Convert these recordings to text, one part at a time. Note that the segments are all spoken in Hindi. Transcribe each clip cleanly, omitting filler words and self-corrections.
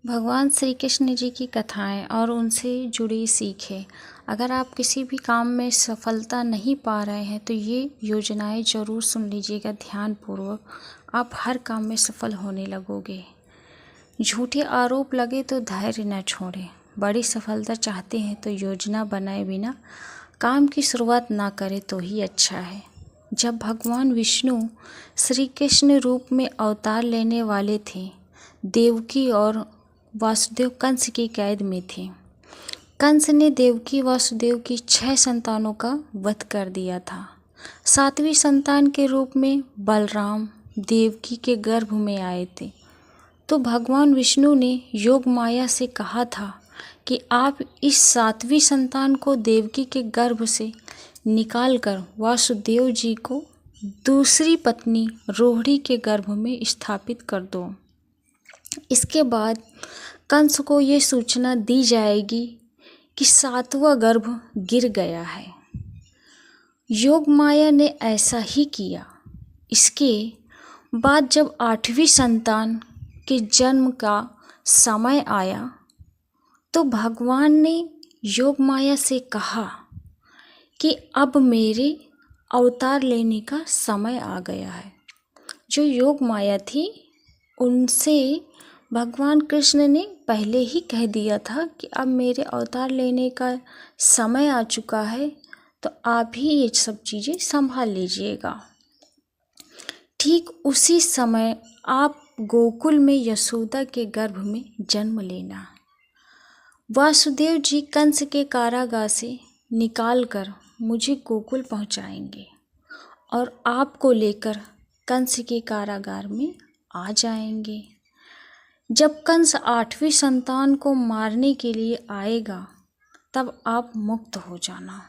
भगवान श्री कृष्ण जी की कथाएं और उनसे जुड़ी सीखें। अगर आप किसी भी काम में सफलता नहीं पा रहे हैं तो ये योजनाएं ज़रूर सुन लीजिएगा ध्यानपूर्वक। आप हर काम में सफल होने लगोगे। झूठे आरोप लगे तो धैर्य न छोड़ें। बड़ी सफलता चाहते हैं तो योजना बनाए बिना काम की शुरुआत ना करें तो ही अच्छा है। जब भगवान विष्णु श्री कृष्ण रूप में अवतार लेने वाले थे, देवकी और वासुदेव कंस की कैद में थे। कंस ने देवकी वासुदेव की 6 संतानों का वध कर दिया था। 7वीं संतान के रूप में बलराम देवकी के गर्भ में आए थे। तो भगवान विष्णु ने योग माया से कहा था कि आप इस 7वीं संतान को देवकी के गर्भ से निकालकर वासुदेव जी को दूसरी पत्नी रोहिणी के गर्भ में स्थापित कर दो। इसके बाद कंस को ये सूचना दी जाएगी कि 7वां गर्भ गिर गया है। योग माया ने ऐसा ही किया। इसके बाद जब 8वीं संतान के जन्म का समय आया तो भगवान ने योग माया से कहा कि अब मेरे अवतार लेने का समय आ गया है। जो योग माया थी उनसे भगवान कृष्ण ने पहले ही कह दिया था कि अब मेरे अवतार लेने का समय आ चुका है, तो आप ही ये सब चीज़ें संभाल लीजिएगा। ठीक उसी समय आप गोकुल में यशोदा के गर्भ में जन्म लेना। वासुदेव जी कंस के कारागार से निकालकर मुझे गोकुल पहुंचाएंगे और आपको लेकर कंस के कारागार में आ जाएंगे। जब कंस 8वीं संतान को मारने के लिए आएगा तब आप मुक्त हो जाना।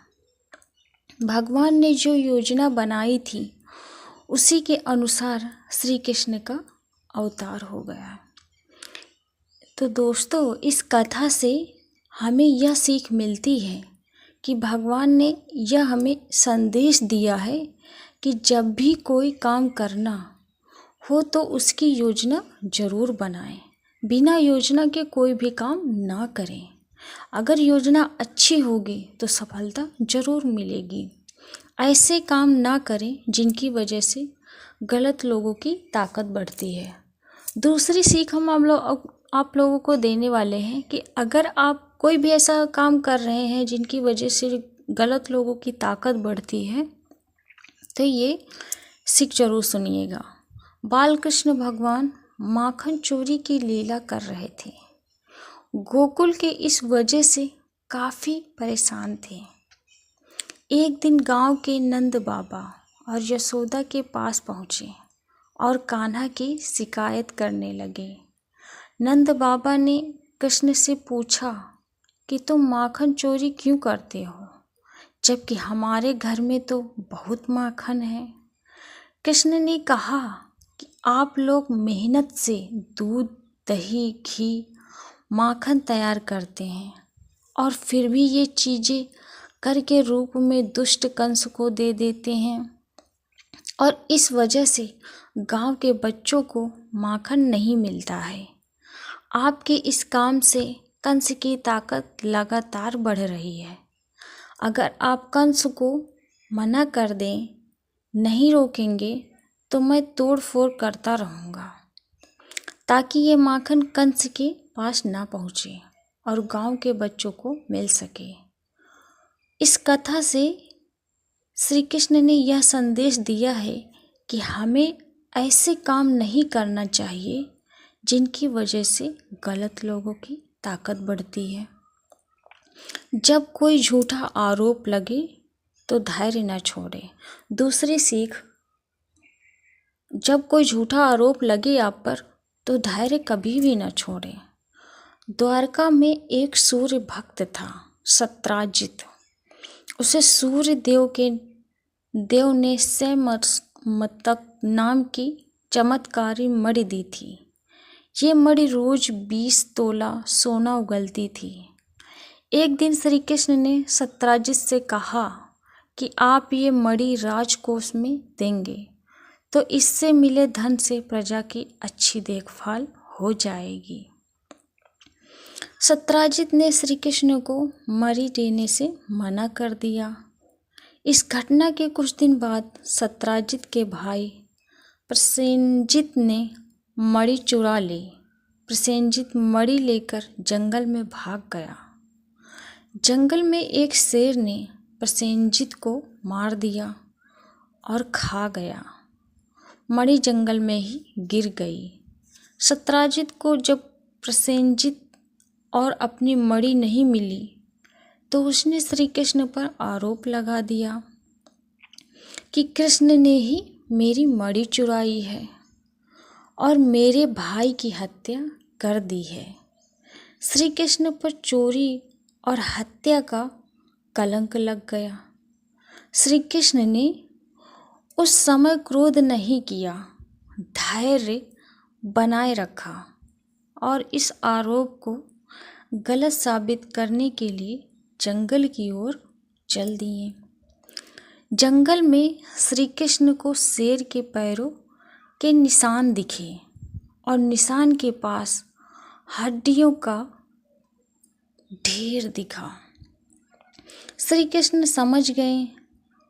भगवान ने जो योजना बनाई थी उसी के अनुसार श्री कृष्ण का अवतार हो गया। तो दोस्तों, इस कथा से हमें यह सीख मिलती है कि भगवान ने यह हमें संदेश दिया है कि जब भी कोई काम करना हो तो उसकी योजना ज़रूर बनाएं। बिना योजना के कोई भी काम ना करें। अगर योजना अच्छी होगी तो सफलता ज़रूर मिलेगी। ऐसे काम ना करें जिनकी वजह से गलत लोगों की ताकत बढ़ती है। दूसरी सीख हम आप लोगों को देने वाले हैं कि अगर आप कोई भी ऐसा काम कर रहे हैं जिनकी वजह से गलत लोगों की ताकत बढ़ती है तो ये सीख जरूर सुनिएगा। बाल कृष्ण भगवान माखन चोरी की लीला कर रहे थे। गोकुल के इस वजह से काफ़ी परेशान थे। एक दिन गांव के नंद बाबा और यशोदा के पास पहुँचे और कान्हा की शिकायत करने लगे। नंद बाबा ने कृष्ण से पूछा कि तुम माखन चोरी क्यों करते हो, जबकि हमारे घर में तो बहुत माखन है। कृष्ण ने कहा कि आप लोग मेहनत से दूध, दही, घी, माखन तैयार करते हैं और फिर भी ये चीज़ें कर के रूप में दुष्ट कंस को दे देते हैं और इस वजह से गांव के बच्चों को माखन नहीं मिलता है। आपके इस काम से कंस की ताकत लगातार बढ़ रही है। अगर आप कंस को मना कर दें, नहीं रोकेंगे तो मैं तोड़ फोड़ करता रहूँगा ताकि ये माखन कंस के पास ना पहुँचे और गांव के बच्चों को मिल सके। इस कथा से श्री कृष्ण ने यह संदेश दिया है कि हमें ऐसे काम नहीं करना चाहिए जिनकी वजह से गलत लोगों की ताकत बढ़ती है। जब कोई झूठा आरोप लगे तो धैर्य न छोड़ें। दूसरी सीख, जब कोई झूठा आरोप लगे आप पर तो धैर्य कभी भी न छोड़ें। द्वारका में एक सूर्य भक्त था, सत्राजित। उसे सूर्य देव ने सैमतक नाम की चमत्कारी मणि दी थी। ये मणि रोज 20 तोला सोना उगलती थी। एक दिन श्री कृष्ण ने सत्राजित से कहा कि आप ये मणि राजकोष में देंगे तो इससे मिले धन से प्रजा की अच्छी देखभाल हो जाएगी। सत्यजित ने श्री कृष्ण को मणि देने से मना कर दिया। इस घटना के कुछ दिन बाद सत्यजित के भाई प्रसेनजित ने मणि चुरा ली। प्रसेनजित मणि लेकर जंगल में भाग गया। जंगल में एक शेर ने प्रसेनजित को मार दिया और खा गया। मणि जंगल में ही गिर गई। सत्यजित को जब प्रसेनजित और अपनी मणि नहीं मिली तो उसने श्री कृष्ण पर आरोप लगा दिया कि कृष्ण ने ही मेरी मणि चुराई है और मेरे भाई की हत्या कर दी है। श्री कृष्ण पर चोरी और हत्या का कलंक लग गया। श्री कृष्ण ने उस समय क्रोध नहीं किया, धैर्य बनाए रखा और इस आरोप को गलत साबित करने के लिए जंगल की ओर चल दिए। जंगल में श्री कृष्ण को शेर के पैरों के निशान दिखे और निशान के पास हड्डियों का ढेर दिखा। श्री कृष्ण समझ गए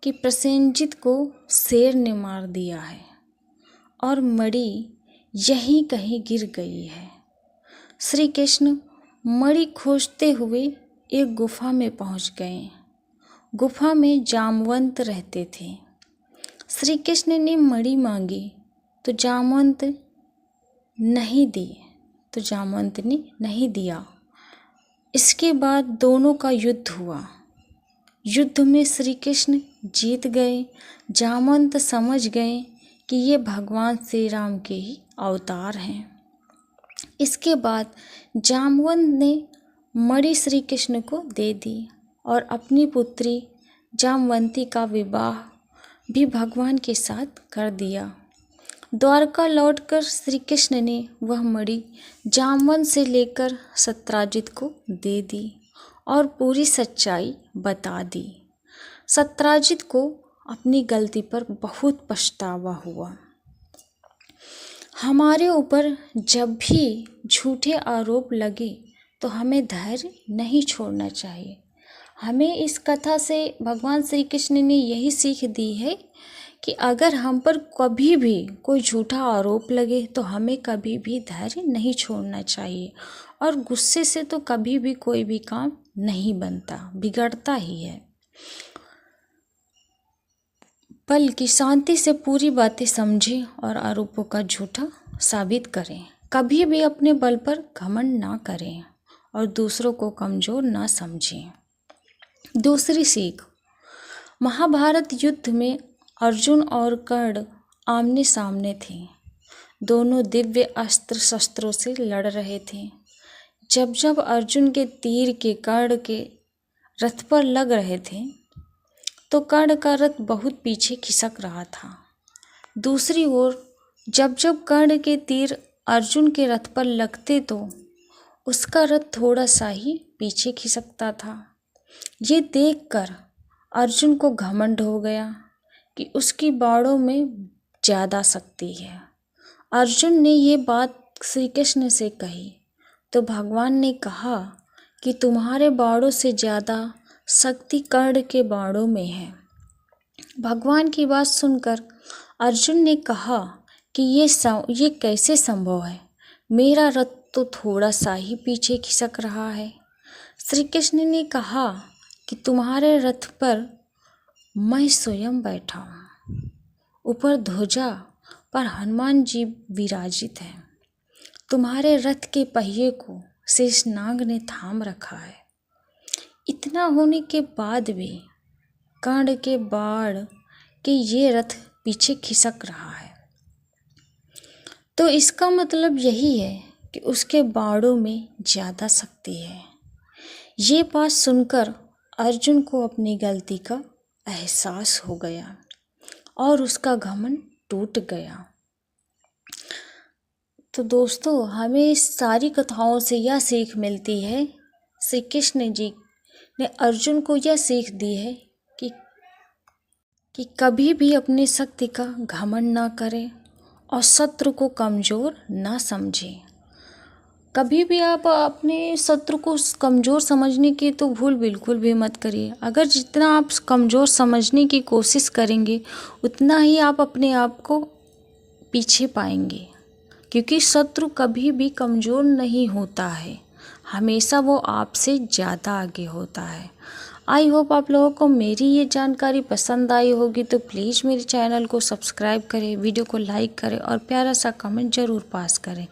कि प्रसेनजित को शेर ने मार दिया है और मणि यहीं कहीं गिर गई है। श्री कृष्ण मणि खोजते हुए एक गुफा में पहुंच गए। गुफा में जामवंत रहते थे। श्री कृष्ण ने मणि मांगी तो जामवंत ने नहीं दिया। इसके बाद दोनों का युद्ध हुआ। युद्ध में श्री कृष्ण जीत गए। जामवंत समझ गए कि ये भगवान श्री राम के ही अवतार हैं। इसके बाद जामवंत ने मणि श्री कृष्ण को दे दी और अपनी पुत्री जामवंती का विवाह भी भगवान के साथ कर दिया। द्वारका लौटकर श्री कृष्ण ने वह मणि जामवंत से लेकर सत्यजित को दे दी और पूरी सच्चाई बता दी। सत्यजित को अपनी गलती पर बहुत पछतावा हुआ। हमारे ऊपर जब भी झूठे आरोप लगे तो हमें धैर्य नहीं छोड़ना चाहिए। हमें इस कथा से भगवान श्री कृष्ण ने यही सीख दी है कि अगर हम पर कभी भी कोई झूठा आरोप लगे तो हमें कभी भी धैर्य नहीं छोड़ना चाहिए और गुस्से से तो कभी भी कोई भी काम नहीं बनता, बिगड़ता ही है। बल्कि शांति से पूरी बातें समझें और आरोपों का झूठा साबित करें। कभी भी अपने बल पर घमंड ना करें और दूसरों को कमज़ोर ना समझें। दूसरी सीख, महाभारत युद्ध में अर्जुन और कर्ण आमने सामने थे। दोनों दिव्य अस्त्र शस्त्रों से लड़ रहे थे। जब जब अर्जुन के तीर के कर्ण के रथ पर लग रहे थे तो कर्ण का रथ बहुत पीछे खिसक रहा था। दूसरी ओर जब जब कर्ण के तीर अर्जुन के रथ पर लगते तो उसका रथ थोड़ा सा ही पीछे खिसकता था। ये देखकर अर्जुन को घमंड हो गया कि उसकी बाणों में ज़्यादा शक्ति है। अर्जुन ने ये बात श्री कृष्ण से कही तो भगवान ने कहा कि तुम्हारे बाणों से ज़्यादा शक्ति कर्ण के बाणों में है। भगवान की बात सुनकर अर्जुन ने कहा कि ये कैसे संभव है, मेरा रथ तो थोड़ा सा ही पीछे खिसक रहा है। श्री कृष्ण ने कहा कि तुम्हारे रथ पर मैं स्वयं बैठा हूँ। ऊपर ध्वजा पर हनुमान जी विराजित हैं। तुम्हारे रथ के पहिए को शेषनाग ने थाम रखा है। इतना होने के बाद भी कर्ण के बाण के ये रथ पीछे खिसक रहा है, तो इसका मतलब यही है कि उसके बाणों में ज़्यादा शक्ति है। ये बात सुनकर अर्जुन को अपनी गलती का एहसास हो गया और उसका घमंड टूट गया। तो दोस्तों, हमें इस सारी कथाओं से यह सीख मिलती है, श्री कृष्ण जी ने अर्जुन को यह सीख दी है कि कभी भी अपनी शक्ति का घमंड ना करें और शत्रु को कमज़ोर ना समझें। कभी भी आप अपने शत्रु को कमज़ोर समझने की तो भूल बिल्कुल भी मत करिए। अगर जितना आप कमज़ोर समझने की कोशिश करेंगे उतना ही आप अपने आप को पीछे पाएंगे, क्योंकि शत्रु कभी भी कमज़ोर नहीं होता है, हमेशा वो आपसे ज़्यादा आगे होता है। आई होप आप लोगों को मेरी ये जानकारी पसंद आई होगी, तो प्लीज़ मेरे चैनल को सब्सक्राइब करें, वीडियो को लाइक करें और प्यारा सा कमेंट ज़रूर पास करें,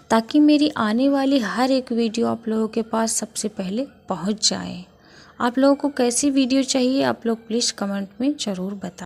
ताकि मेरी आने वाली हर एक वीडियो आप लोगों के पास सबसे पहले पहुंच जाए। आप लोगों को कैसी वीडियो चाहिए आप लोग प्लीज़ कमेंट में ज़रूर बताएं।